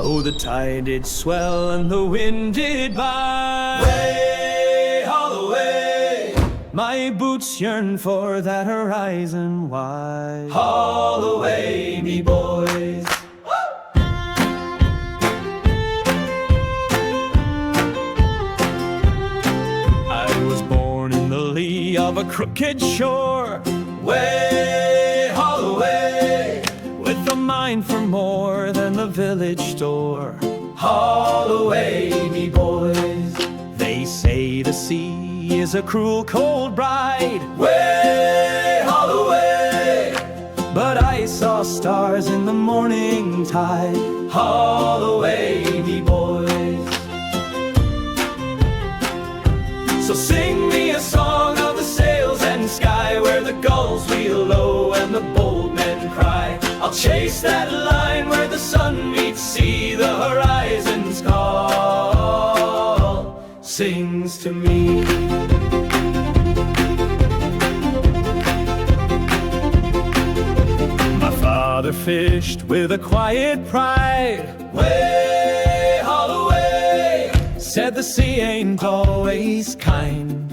Oh, the tide did swell and the wind did by. Way, haul away. My boots yearn for that horizon wide. Haul away, me boys. I was born in the lee of a crooked shore. Way, haul away. With a mind for more than the village store. Haul away, me boys. They say the sea is a cruel cold bride. Way, haul away. But I saw stars in the morning tide. Haul away, me boys. So sing me a song of the sails and sky, where the gulls wheel low and the bold men cry. I'll chase that line where the sun meets sea. The horizon's call sings to me. My father fished with a quiet pride. Way, haul away. Said the sea ain't always kind.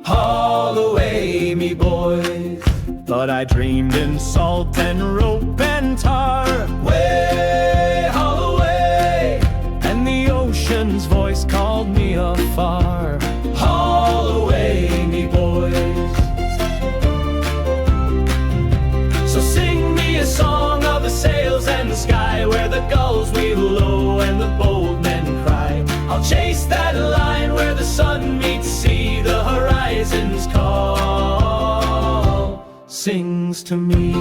Haul away, me boys. But I dreamed in salt and rope and tar. Way, haul away. And the ocean's voice called me afar. Haul away, me boys. So sing me a song of the sails and the sky, where the gulls wheel low and the bold men cry. I'll chase that line where the sun meets sea. The horizon's call sings to me.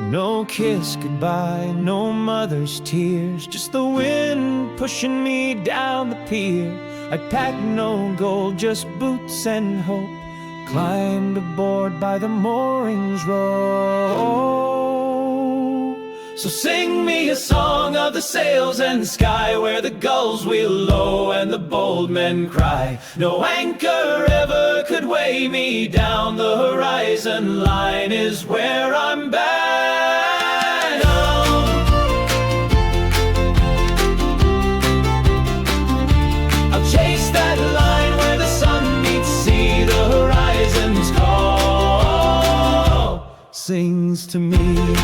No kiss goodbye, no mother's tears, just the wind pushing me down the pier. I packed no gold, just boots and hope, climbed aboard by the moorings row. So sing me a song of the sails and the sky, where the gulls wheel low and the bold men cry. No anchor ever could weigh me down. The horizon line is where I'm bound. I'll chase that line where the sun meets sea. The horizon's call sings to me.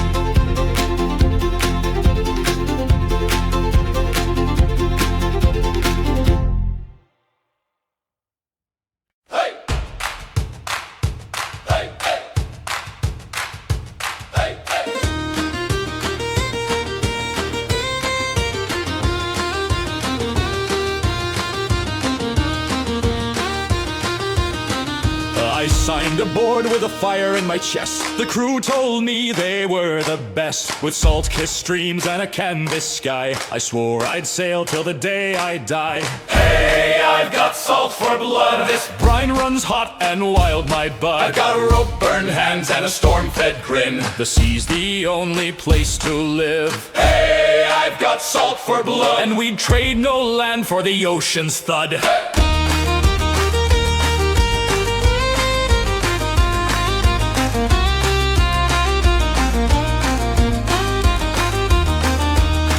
I signed aboard with a fire in my chest. The crew told me they were the best. With salt-kissed streams and a canvas sky, I swore I'd sail till the day I die. Hey, I've got salt for blood. This brine runs hot and wild, my bud. I've got rope-burned hands and a storm-fed grin. The sea's the only place to live. Hey, I've got salt for blood. And we'd trade no land for the ocean's thud. Hey.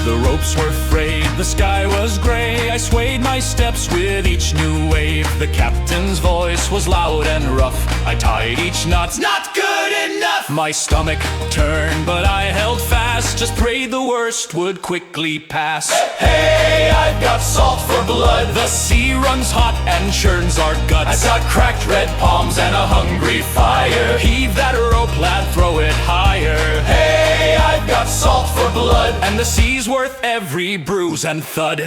The ropes were frayed, the sky was grey. I swayed my steps with each new wave. The captain's voice was loud and rough. I tied each knot, not good enough. My stomach turned, but I held fast. Just prayed the worst would quickly pass. Hey, I've got salt for blood. The sea runs hot and churns our guts. I've got cracked red palms and a hungry fire. Heave that rope, lad, throw it higher. Hey, I've got salt for blood. And the sea's worth every bruise and thud.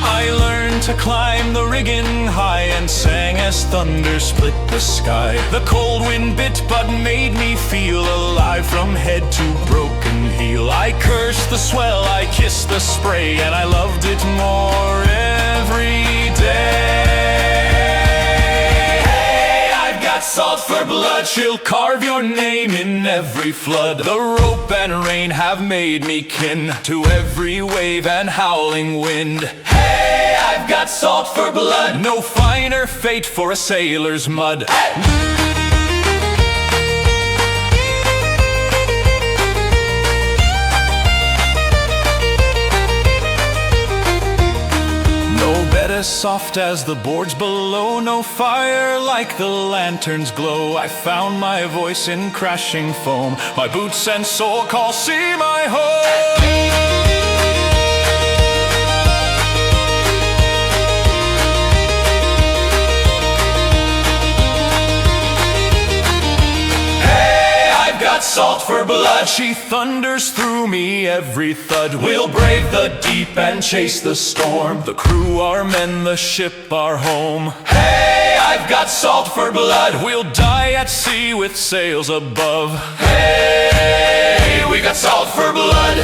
I learned to climb the rigging high, and sang as thunder split the sky. The cold wind bit but made me feel alive from head to broken heel. I cursed the swell, I kissed the spray, and I loved it more every day. Hey, I've got salt for blood, she'll carve your name in every flood. The rope and rain have made me kin to every wave and howling wind. Hey, I've got salt for blood, no finer fate for a sailor's mud. No bed as soft as the boards below, no fire like the lantern's glow. I found my voice in crashing foam, my boots and soul call sea my home. Salt for blood, she thunders through me every thud. We'll brave the deep and chase the storm, the crew are men, the ship our home. Hey, I've got salt for blood, we'll die at sea with sails above. Hey, we got salt for blood.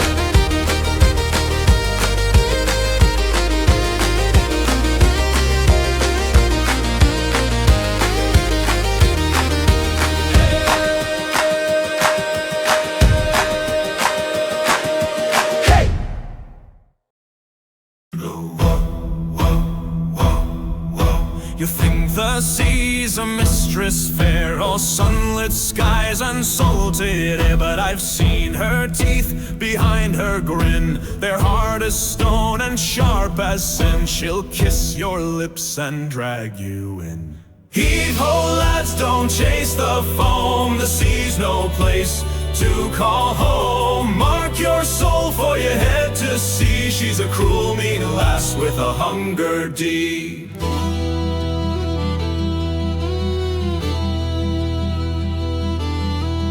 You think the sea's a mistress fair, all sunlit skies and salted air, but I've seen her teeth behind her grin. They're hard as stone and sharp as sin. She'll kiss your lips and drag you in. Heave-ho, lads, don't chase the foam. The sea's no place to call home. Mark your soul, for you head to sea. She's a cruel, mean lass with a hunger deep.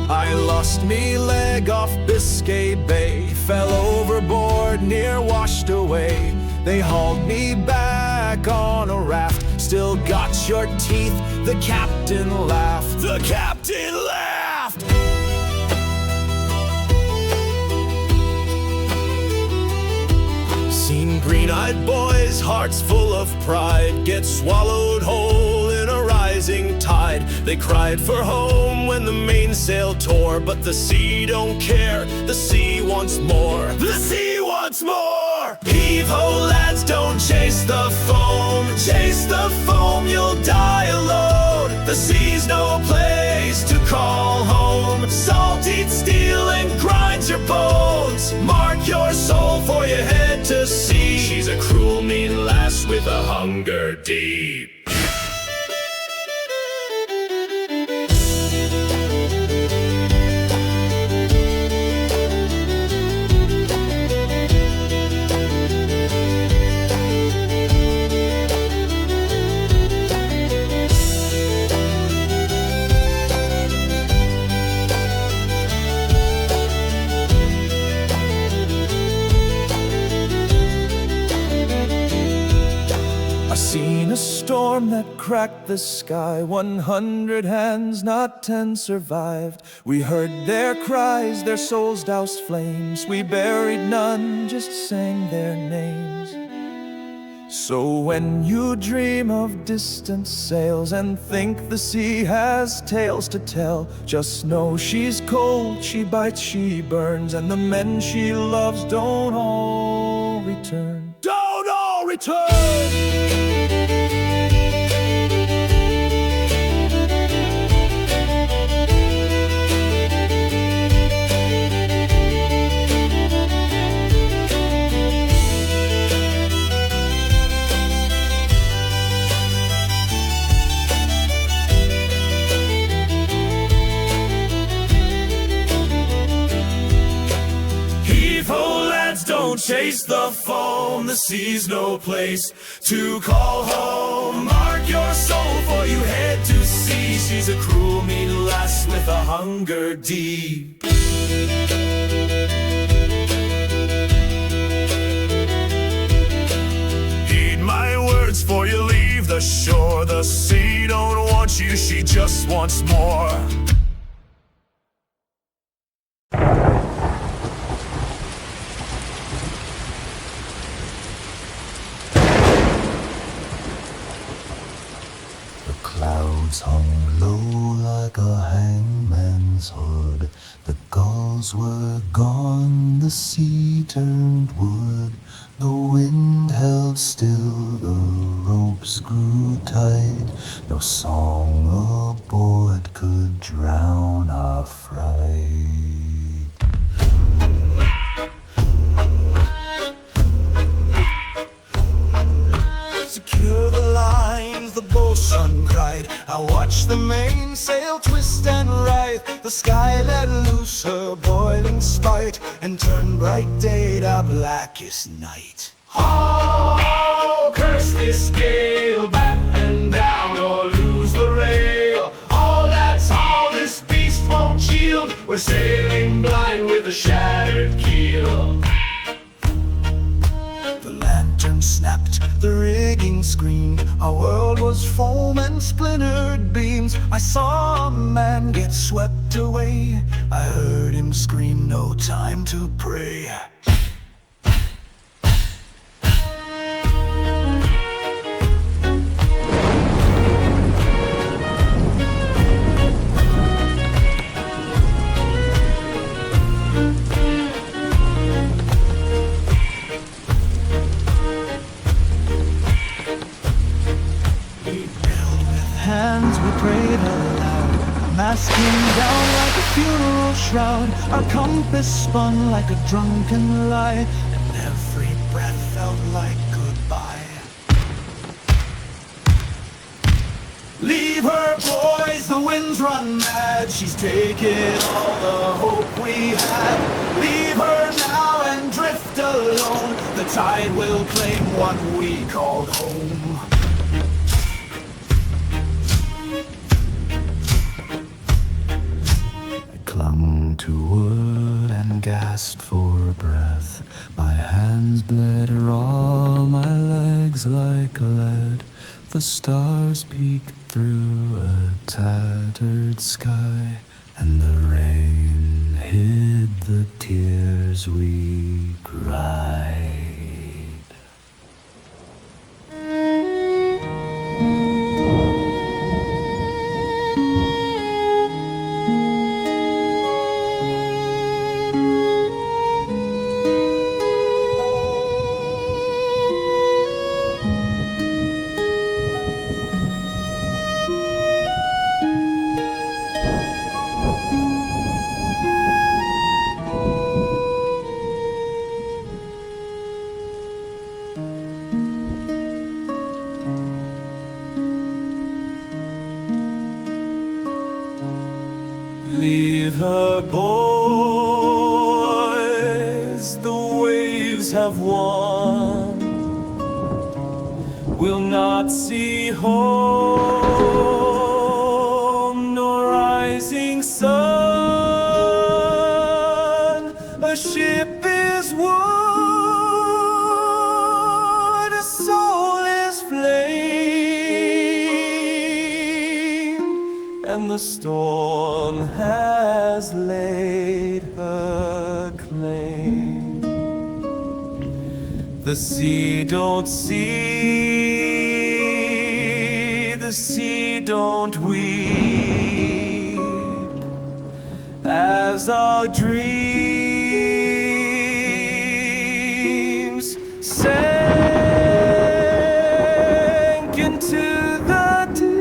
I lost me leg off Biscay Bay, fell overboard, near washed away. They hauled me back on a raft, still got your teeth, the captain laughed. The captain laughed! Seen green-eyed boys, hearts full of pride, get swallowed whole in a rising tide. They cried for home when the mainsail tore, but the sea don't care, the sea wants more. The sea wants more! Heave-ho, lads, don't chase the foam. Chase the foam, you'll die alone. The sea's no place to call home. Salt eats steel and grinds your bones. Mark your soul, for you head to sea. She's a cruel, mean lass with a hunger deep. Seen a storm that cracked the sky. 100 hands, not 10 survived. We heard their cries, their souls doused flames. We buried none, just sang their names. So when you dream of distant sails and think the sea has tales to tell, just know she's cold, she bites, she burns, and the men she loves don't all return. Don't all return! Don't chase the foam, the sea's no place to call home. Mark your soul, for you head to sea. She's a cruel, mean lass with a hunger deep. Heed my words, just once more. The clouds hung low like a hangman's hood. The gulls were gone, the sea turned wood. The wind held still, the ropes grew tight. No song aboard could drown our fright. Secure the lines, the bosun cried. I watched the mainsail twist and right. The sky let loose her boiling spite, and turned bright day to blackest night. Oh, curse this gale, batten down or lose the rail. All that's all, this beast won't yield. We're sailing blind with a shattered keel. The lantern snapped, the rigging screamed. Our world was foam and splintered beams. I saw a man get swept away. I heard him scream, no time to pray. Hands we prayed aloud, mast came down like a funeral shroud. Our compass spun like a drunken lie, and every breath felt like goodbye. Leave her, boys, the winds run mad. She's taken all the hope we had. Leave her now and drift alone. The tide will claim what we called home. Clung to wood and gasped for breath. My hands bled raw, my legs like lead. The stars peeked through a tattered sky, and the rain hid the tears we cried. Leave her, boys, the waves have won. We'll not see home nor rising sun. A ship is wood, a soul is flame, and the storm has laid her claim. The sea don't see, the sea don't weep, as our dreams sank into the deep.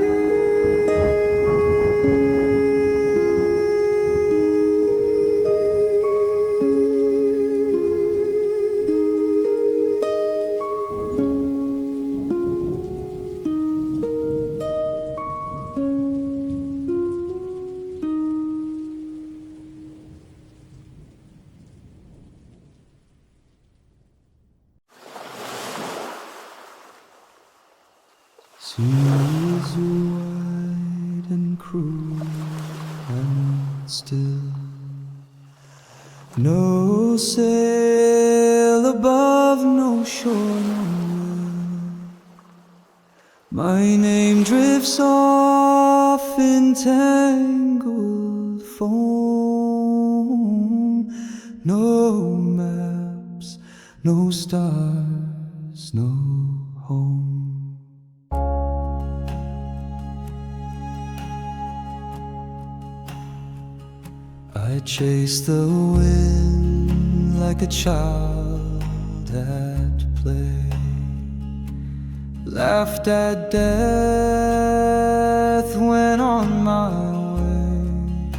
Seas wide and cruel and still, no sail above, no shore, no will. My name drifts off off in tangled foam. No maps, no stars, no home. I chased the wind like a child at play, laughed at death, went on my way.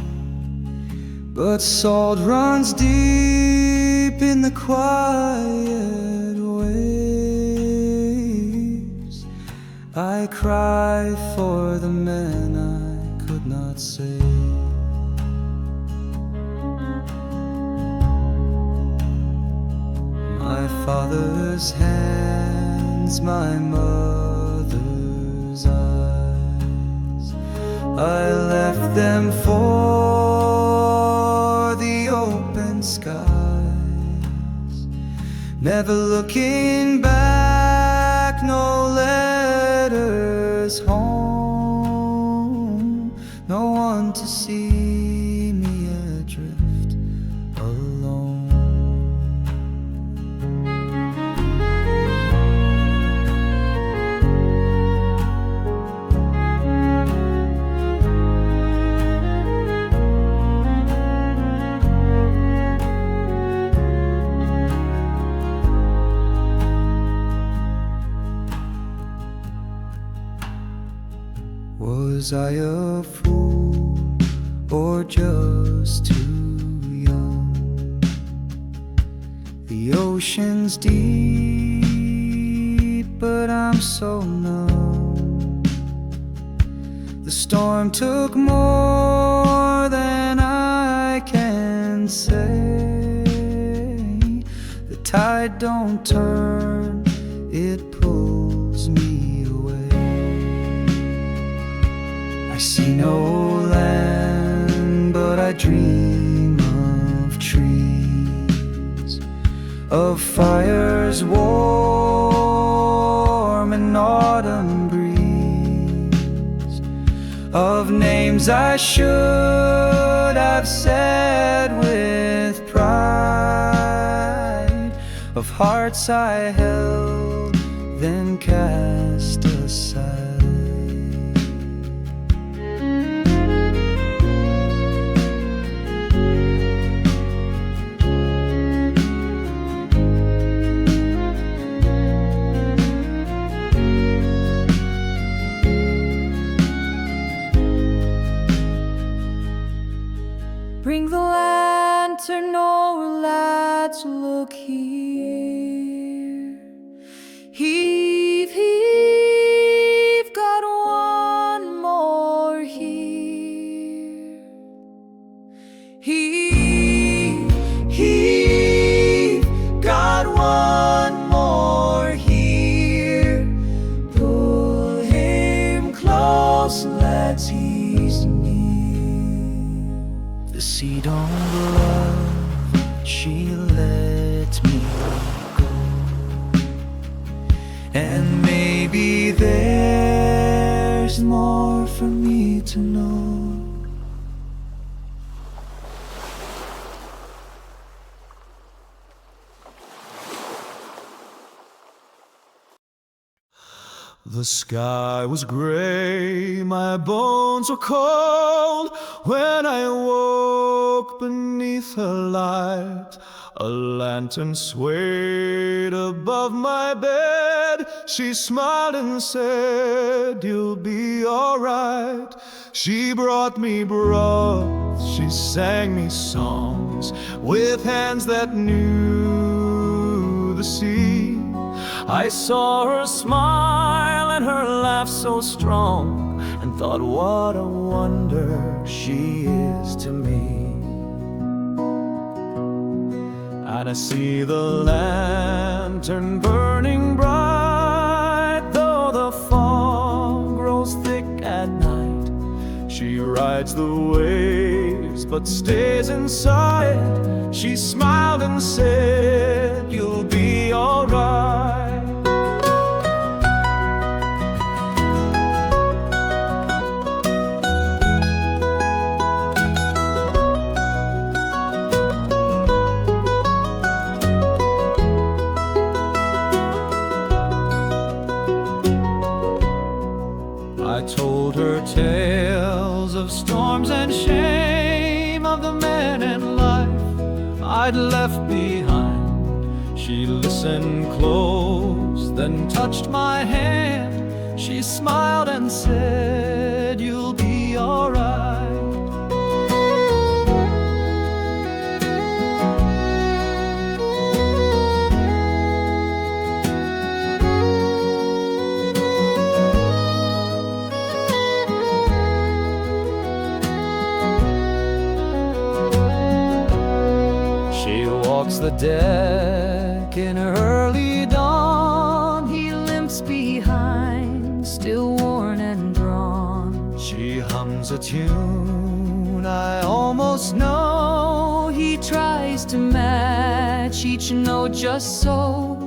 But salt runs deep in the quiet waves. I cry for the men I could not save. My father's hands, my mother's eyes, I left them for the open skies. Never looking back, no letters home. No one to see me adrift alone. Was I a fool or just too young? The ocean's deep, but I'm so numb. The storm took more than I can say. The tide don't turn, it pulls me away. I see no land, but I dream of trees, of fires warm and autumn breeze, of names I should have said with pride, of hearts I held then cast aside. Bring the lantern, oh lads, look here. Heave, heave, got one more here. Heave, heave, got one more here. Pull him close, lads, he's near. The sea don't love, she let me go. And maybe there's more for me to know. The sky was gray, my bones were cold. When I woke beneath her light, a lantern swayed above my bed. She smiled and said, "You'll be alright." She brought me broth, she sang me songs, with hands that knew the sea. I saw her smile and her laugh so strong, and thought, what a wonder she is to me. And I see the lantern burning bright, though the fog grows thick at night. She rides the waves but stays inside. She smiled and said, "You'll be alright." her tales of storms and shame, of the men and life I'd left behind. She listened close, then touched my hand. She smiled and said, "You'll be all right." The deck in early dawn, he limps behind, still worn and drawn. She hums a tune I almost know. He tries to match each note just so,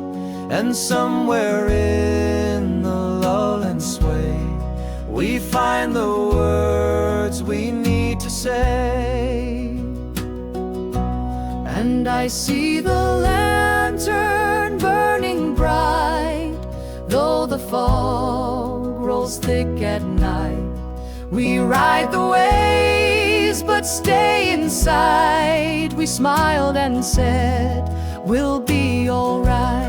and somewhere in the lull and sway, we find the words we need to say. And I see the lantern burning bright, though the fog rolls thick at night. We ride the waves, but stay inside. We smiled and said, "We'll be all right."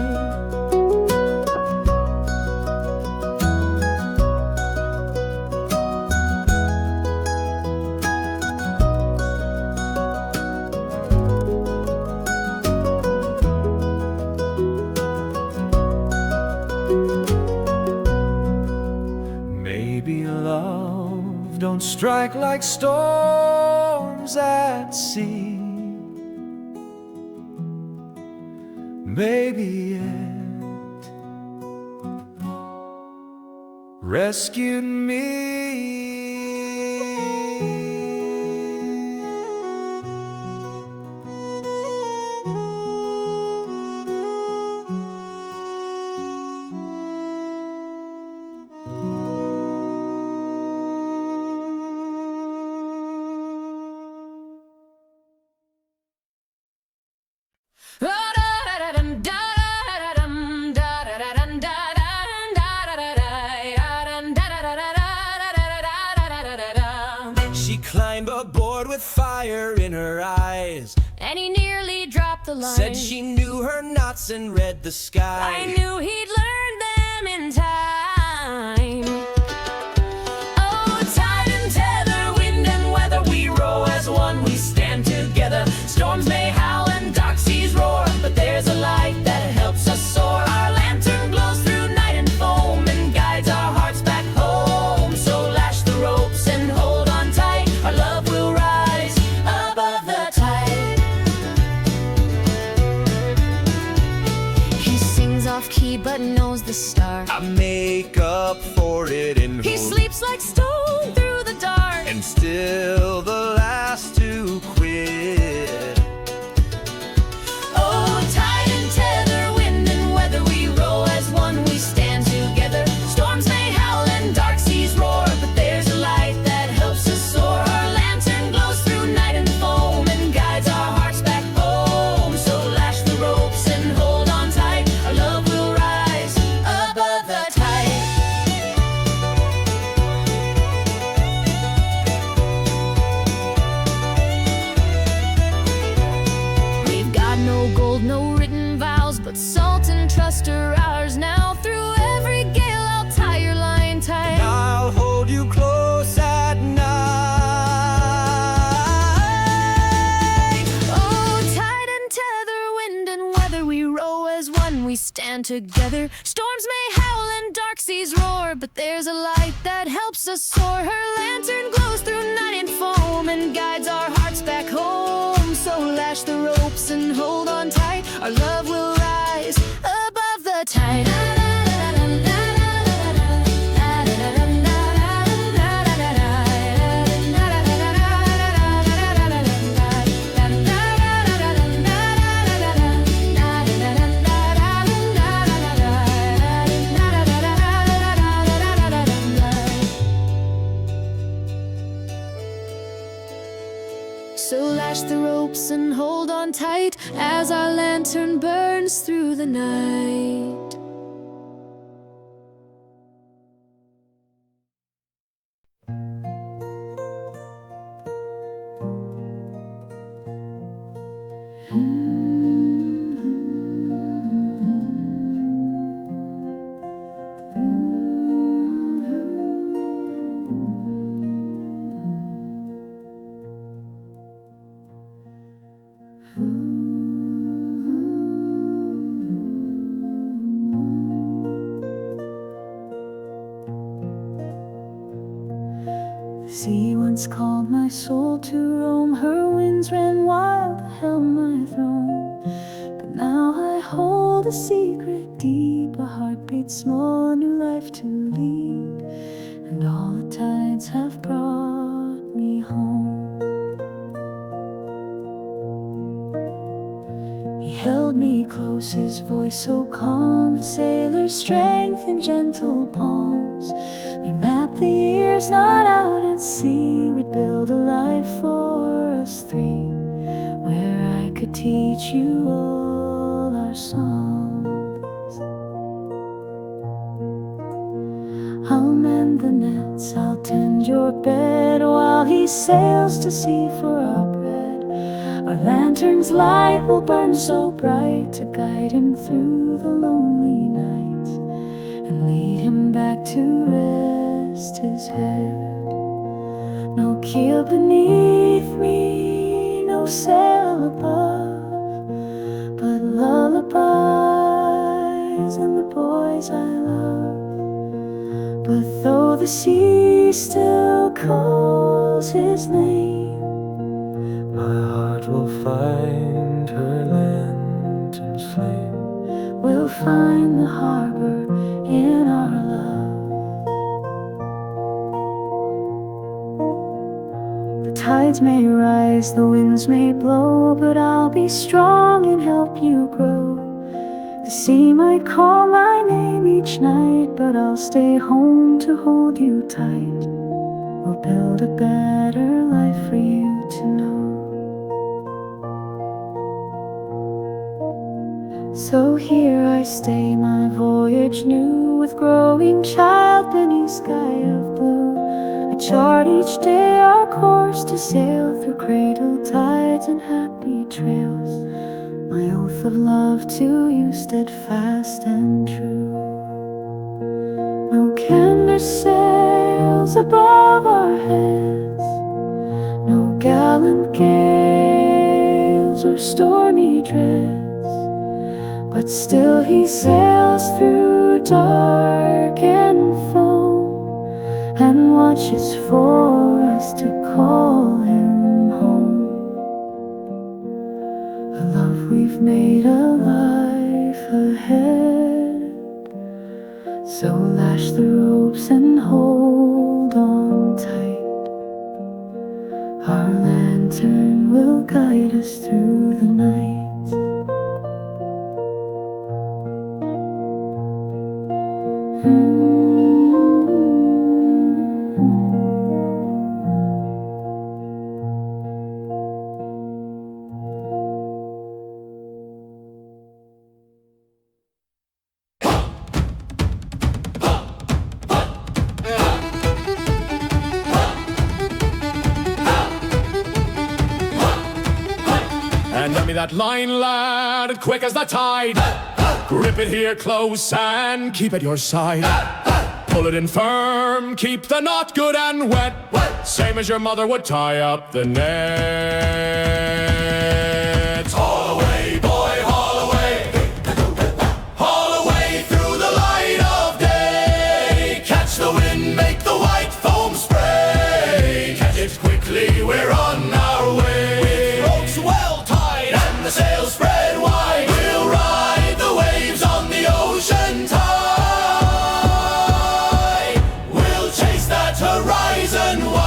Don't strike like storms at sea. Maybe it rescued me. She climbed aboard with fire in her eyes, and he nearly dropped the line. said she knew her knots and read the sky. I knew he'd learn them in time. Oh, tide and tether, wind and weather, we row as one, we stand together. Storms may howl and dark seas roar, but there's a light that helps us soar. Our lantern glows through night and foam and guides our hearts back home. So lash the ropes and hold on tight, our love will rise above the tide. He sings off key but knows the start. I make up for it in He hope, sleeps like stone through the dark, and still the last to quit. oh, tide and tether, wind and weather, we row as one, we stand together. Storms may howl and dark seas roar, but there's a light that helps us soar. Our lantern glows through night and foam and guides our hearts back home. So lash the ropes and hold on tight, our love will rise above the tide. We've got no gold, no written vows, but salt and trust are ours now. Through every gale, I'll tie your line tight. I'll hold you close at night. Oh, tide and tether, wind and weather, we row as one, we stand together. Storms may howl and dark seas roar, but there's a light that helps us soar. Her lantern glows through night and foam and guides our hearts back home. So lash the ropes and hold on tight, our love will rise above the tide. So lash the ropes and hold on tight as our lantern burns through the night. once called my soul to roam. Her winds ran wild, held my throne. But now I hold a secret deep, a heartbeat small, a new life to lead. And all the tides have brought me home. He held me close, his voice so calm, a sailor's strength in gentle palms. We mapped the years not out at sea. We'd build a life for us three, where I could teach you all our songs. I'll mend the nets, I'll tend your bed, while he sails to sea for our bread. Our lantern's light will burn so bright to guide him through the lonely nights and lead him back to rest his head. No keel beneath me, no sail above, but lullabies and the boys I love. But though the sea still calls his name, My heart will find her lantern's flame. we'll find the harbor in our love. The tides may rise, the winds may blow, but I'll be strong and help you grow. The sea might call my name each night, but I'll stay home to hold you tight. We'll build a better life for you to know. So here I stay, my voyage new, with growing child beneath sky of blue. I chart each day our course to sail through cradle tides and happy trails. My oath of love to you, steadfast and true. No canvas sails above our heads, no gallant gales or stormy dreads. But still he sails through dark and foam, and watches for us to call him home. A love we've made, a life ahead. So lash the ropes and hold on tight. Our lantern will guide us through the night. And lend me that line, lad, quick as the tide. Grip it here close and keep at your side. Pull it in firm, keep the knot good and wet. Same as your mother would tie up the net. Haul away, boy, haul away. Haul away through the light of day. Catch the wind, make the white foam spray. Catch it quickly, we're on our way. With ropes well tied and the sails spread wide, we'll ride the waves on the ocean tide. We'll chase that horizon wide.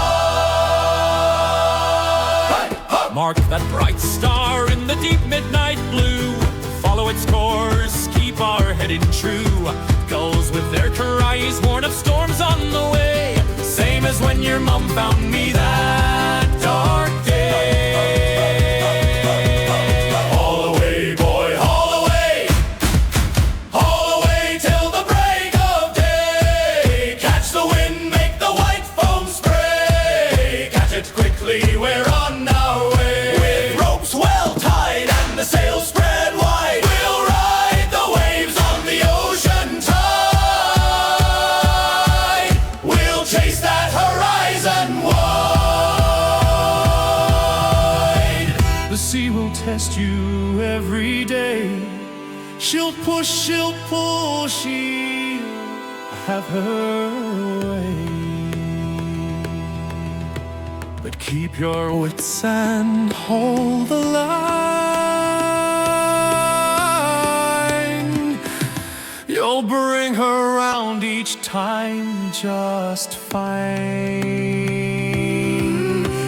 Mark that bright star in the deep midnight blue. Follow its course, keep our headed true. Gulls with their cries warn of storms on the way. Same as when your mom found me that dark day. Haul away, boy, haul away. Haul away till the break of day. Catch the wind, make the white foam spray. Catch it quickly, we're on our way. With ropes well tied and the sails spread wide, we'll ride the waves on the ocean tide. We'll chase that horizon wide. The sea will test you every day. She'll push, she'll pull, she'll have her way. But keep your wits and hold the line. You'll bring her round each time just fine.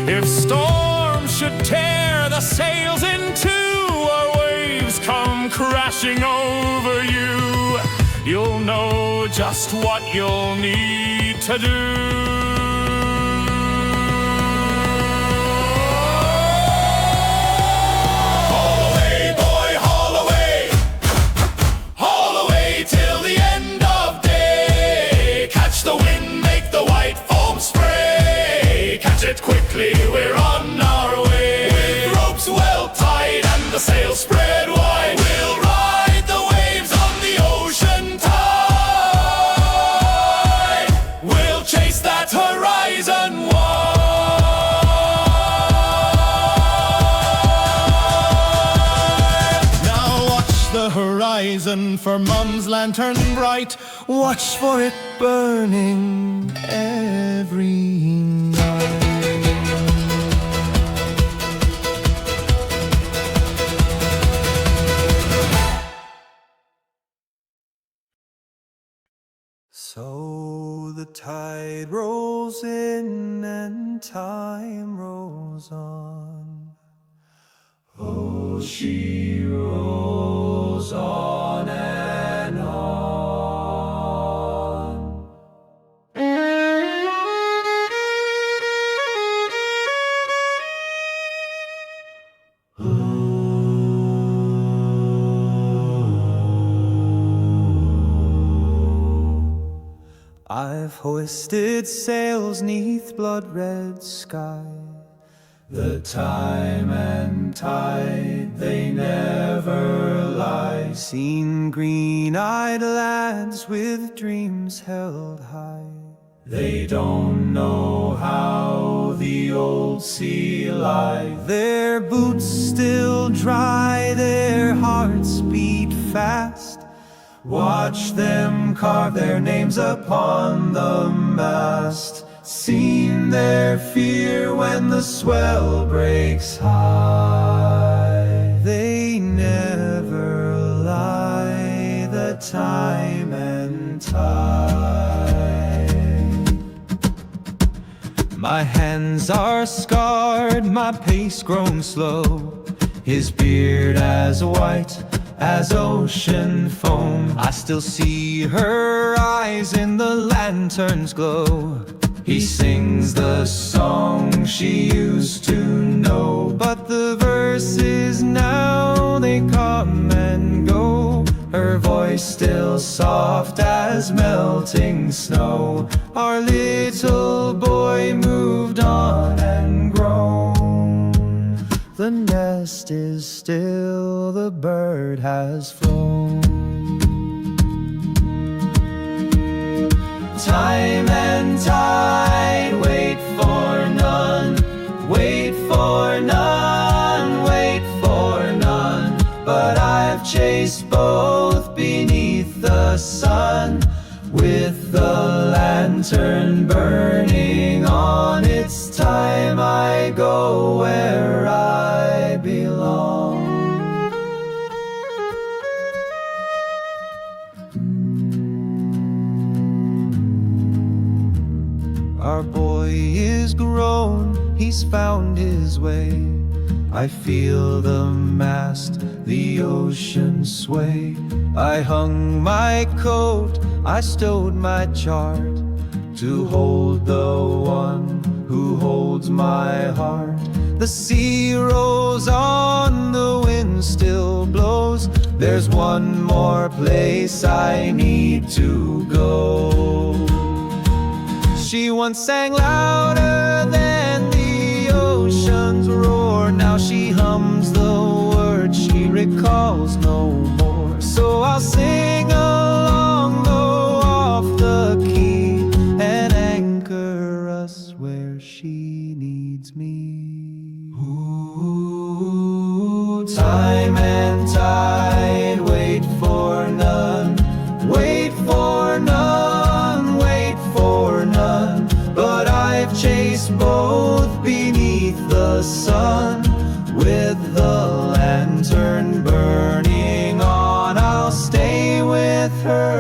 If storms should tear the sails in two, or waves come crashing over you, you'll know just what you'll need to do. Quickly, we're on our way. With ropes well tied and the sails spread wide, we'll ride the waves on the ocean tide. We'll chase that horizon wide. Now watch the horizon for Mum's lantern bright. Watch for it burning every night. So the tide rolls in and time rolls on. Oh, she rolls on and on. I've hoisted sails neath blood-red sky. The time and tide, they never lie. Seen green-eyed lads with dreams held high. They don't know how the old sea lies. Their boots still dry, their hearts beat fast. Watch them carve their names upon the mast. Seen their fear when the swell breaks high. They never lie, the time and tide. My hands are scarred, my pace grown slow. His beard as white as ocean foam. I still see her eyes in the lantern's glow. He sings the song she used to know, but the verses now, they come and go. Her voice still soft as melting snow. Our little boy moved on and grown. The nest is still, the bird has flown. Time and tide, wait for none, wait for none, wait for none. But I've chased both beneath the sun, with the lantern burning on. It's time I go where I belong. Our boy is grown, he's found his way. I feel the mast, the ocean sway. I hung my coat, I stowed my chart, to hold the one who holds my heart. The sea rolls on, the wind still blows. There's one more place I need to go. She once sang louder than the ocean's roar. Now she hums the words she recalls no more. So I'll sing along, though off the key, and anchor us where she needs me. Ooh, time and tide, wait for none, wait for none, wait for none. But I've chased both beneath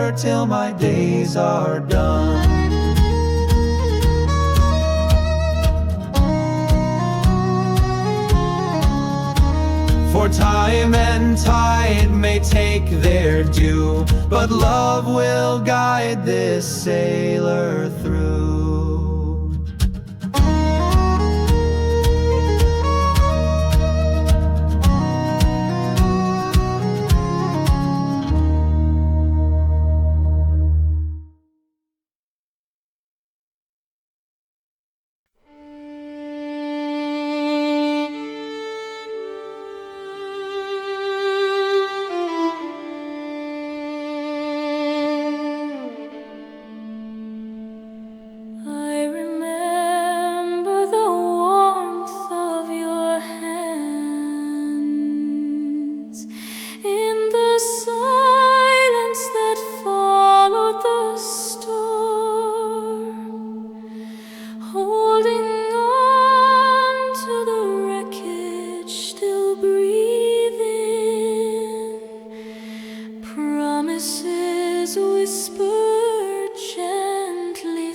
water till my days are done. For time and tide may take their due, but love will guide this sailor through. I remember the warmth of your hands in the silence that followed the storm, holding on to the wreckage, still breathing, promises whispered gently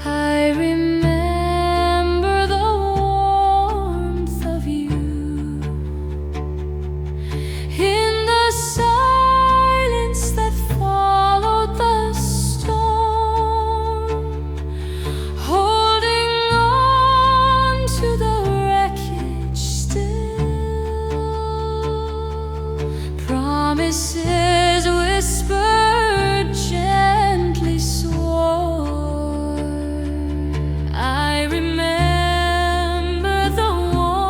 I remember the warmth of you in the silence that followed the storm, holding on to the wreckage still, promises whispered gently swore. I remember the warmth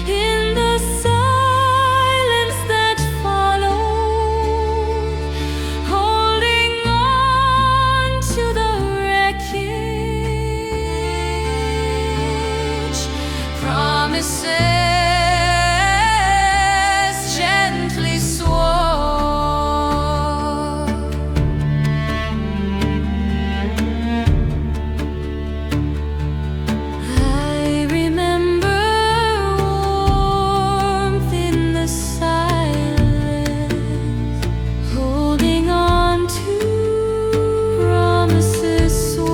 in the silence that followed, holding on to the wreckage, promises gently swore. I remember warmth in the silence, holding on to promises swore.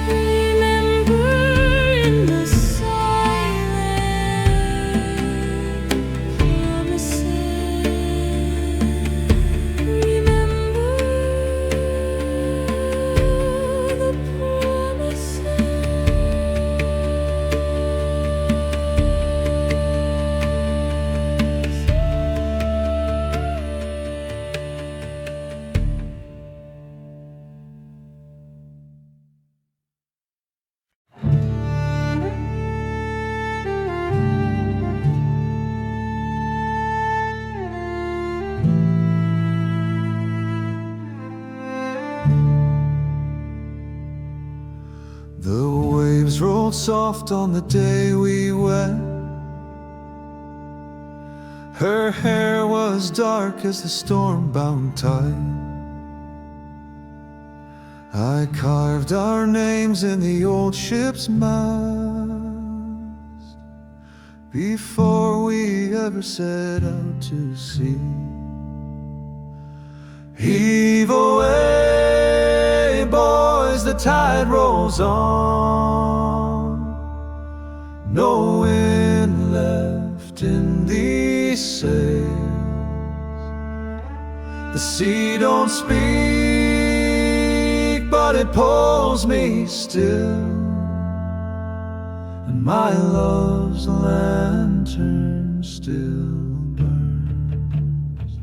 Remember in the silence, promises. Remember the promises. The waves rolled soft on the day we went. Her hair was dark as the storm-bound tide. I carved our names in the old ship's mast before we ever set out to sea. Heave away, boys, the tide rolls on. No wind left in these sails. The sea don't speak, but it pulls me still. And my love's lantern still burns.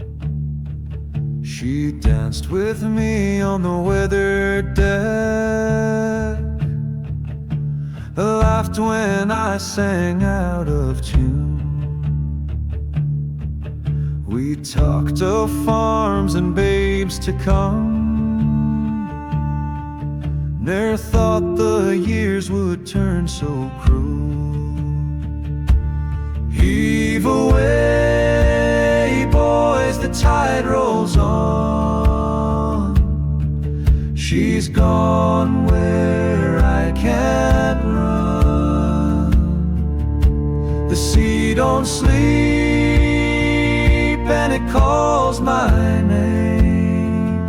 She danced with me on the weathered deck, laughed when I sang out of tune. We talked of farms and babes to come. Ne'er thought the years would turn so cruel. Heave away, boys, the tide rolls on. She's gone where I can't run. The sea don't sleep, and it calls my name,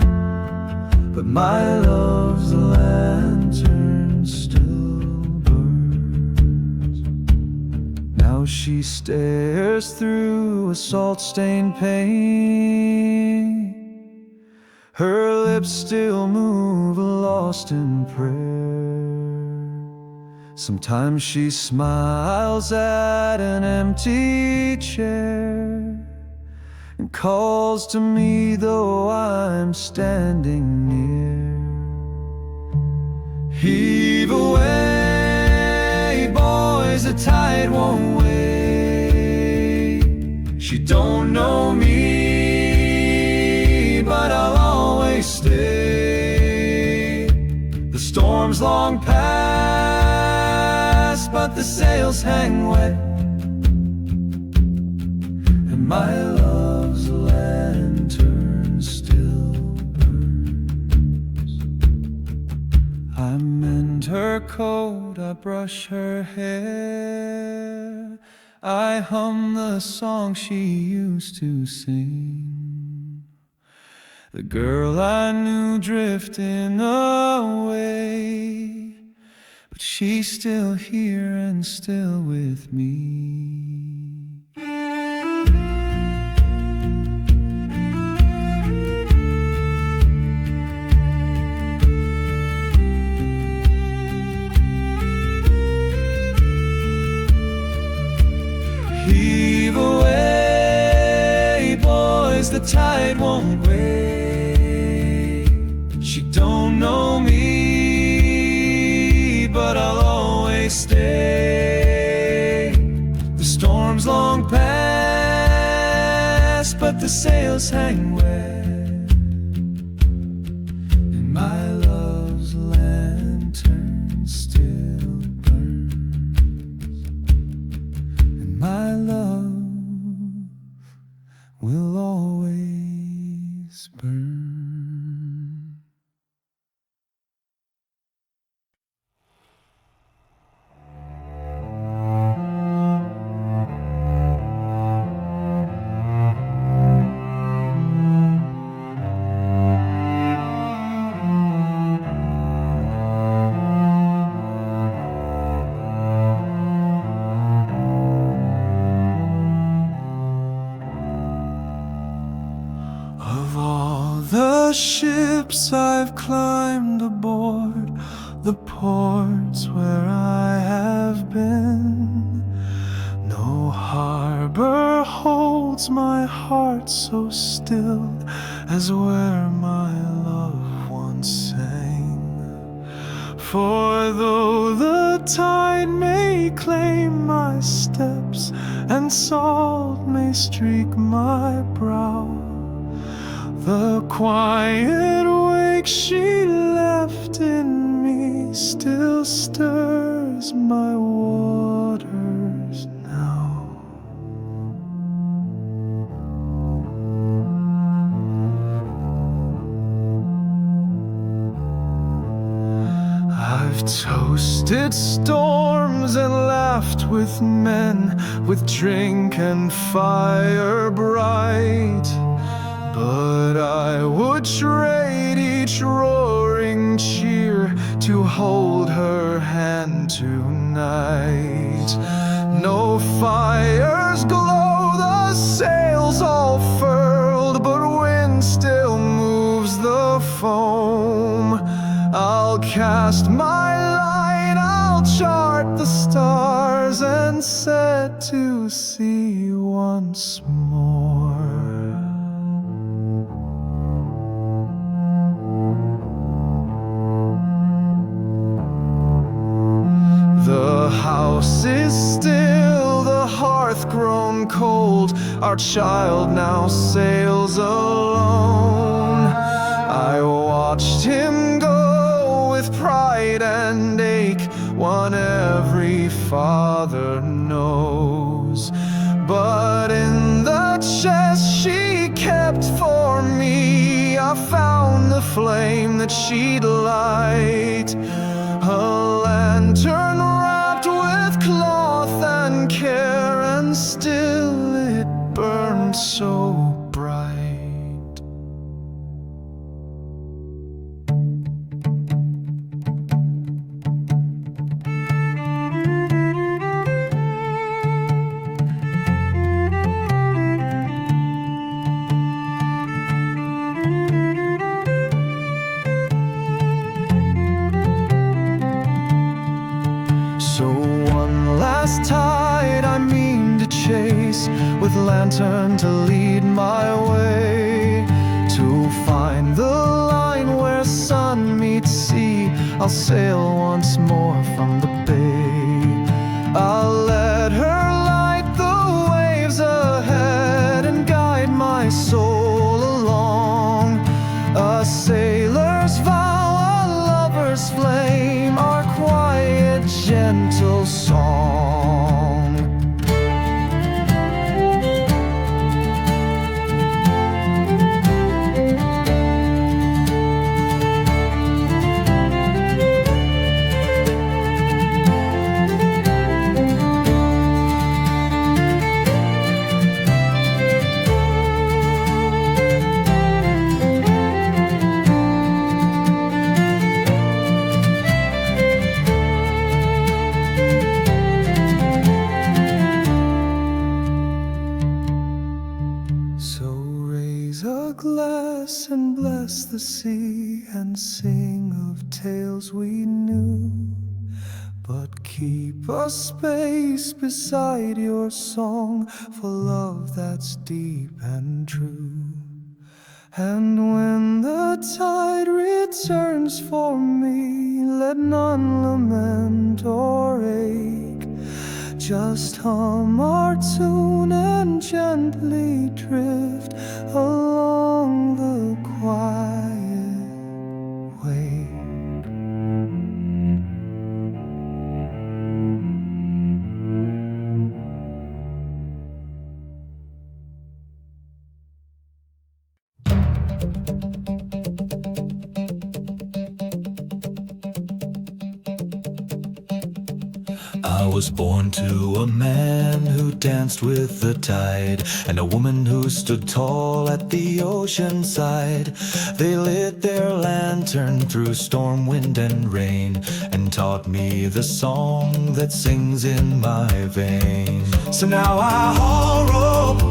but my love's lantern still burns. Now she stares through a salt-stained pane. Her lips still move, lost in prayer. Sometimes she smiles at an empty chair and calls to me though I'm standing near. Heave away, boys, the tide won't wait. She don't know me, but I'll always stay. The storm's long past, but the sails hang wet, and my love's lantern still burns. I mend her coat, I brush her hair, I hum the song she used to sing. The girl I knew drifting away, but she's still here and still with me. Heave away, boys, the tide won't wait. She don't know me, but I'll always stay. The storm's long past, but the sails hang wet, and my love's lantern still burns, and my love will always burn. Of all the ships I've climbed aboard, the ports where I have been, no harbor holds my heart so still as where my love once sang. For though the tide may claim my steps and salt may streak my brow, the quiet wake she left in me still stirs my waters now. I've toasted storms and laughed with men, with drink and fire bright, but I would would trade each roaring cheer to hold her hand tonight. No fires glow, the sails all furled, but wind still moves the foam. I'll cast my line, I'll chart the stars and set to sea once more. The house is still, the hearth grown cold. Our child now sails alone. I watched him go with pride and ache, one every father knows. But in the chest she kept for me, I found the flame that she'd light. A lantern wrapped with cloth and care, and still it burned so bright. So one last tide I mean to chase, with lantern to lead my way, to find the line where sun meets sea. I'll sail once more from the bay. I'll let her light the waves ahead and guide my soul along. A sailor's vow, a lover's flame, our quiet, gentle song. So raise a glass and bless the sea, and sing of tales we knew, but keep a space beside your song for love that's deep and true. And when the tide returns for me, let none lament or ache. Just hum our tune and gently drift along the quiet way. I was born to a man who danced with the tide, and a woman who stood tall at the ocean side. They lit their lantern through storm, wind, and rain, and taught me the song that sings in my veins. So now I haul rope,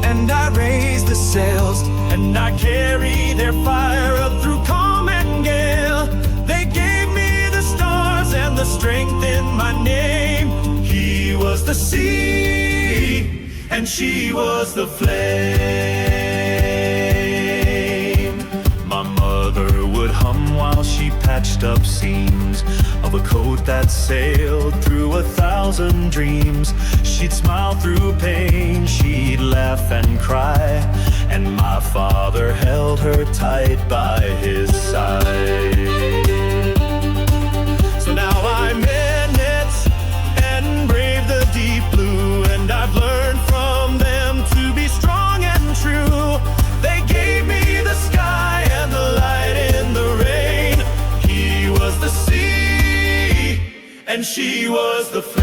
and I raise the sails, and I carry their fire up through calm and gale. They gave me the stars and the strength in my name. He was the sea, and she was the flame. My mother would hum while she patched up seams of a coat that sailed through 1,000 dreams. She'd smile through pain, she'd laugh and cry, and my father held her tight by his side. So now I'm in it and brave the deep blue, and I've learned from them to be strong and true. They gave me the sky and the light in the rain. He was the sea, and she was the flame.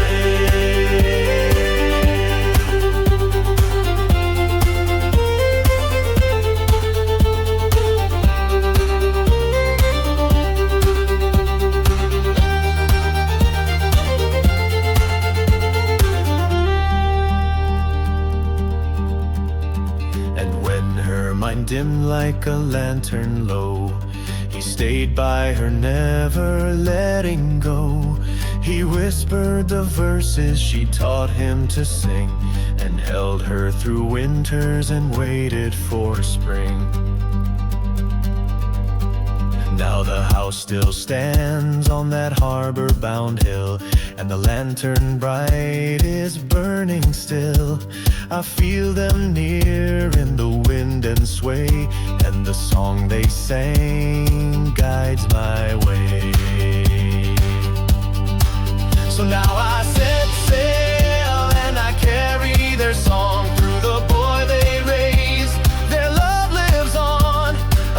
dim like a lantern low. He stayed by her, never letting go. He whispered the verses she taught him to sing, and held her through winters and waited for spring. Now the house still stands on that harbor-bound hill, and the lantern bright is burning still. I feel them near in the wind and sway, and the song they sang guides my way. So now I set sail and I carry their song through the boy they raised. Their love lives on,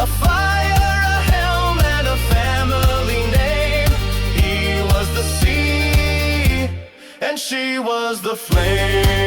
a fire, a helm, and a family name. He was the sea and she was the flame.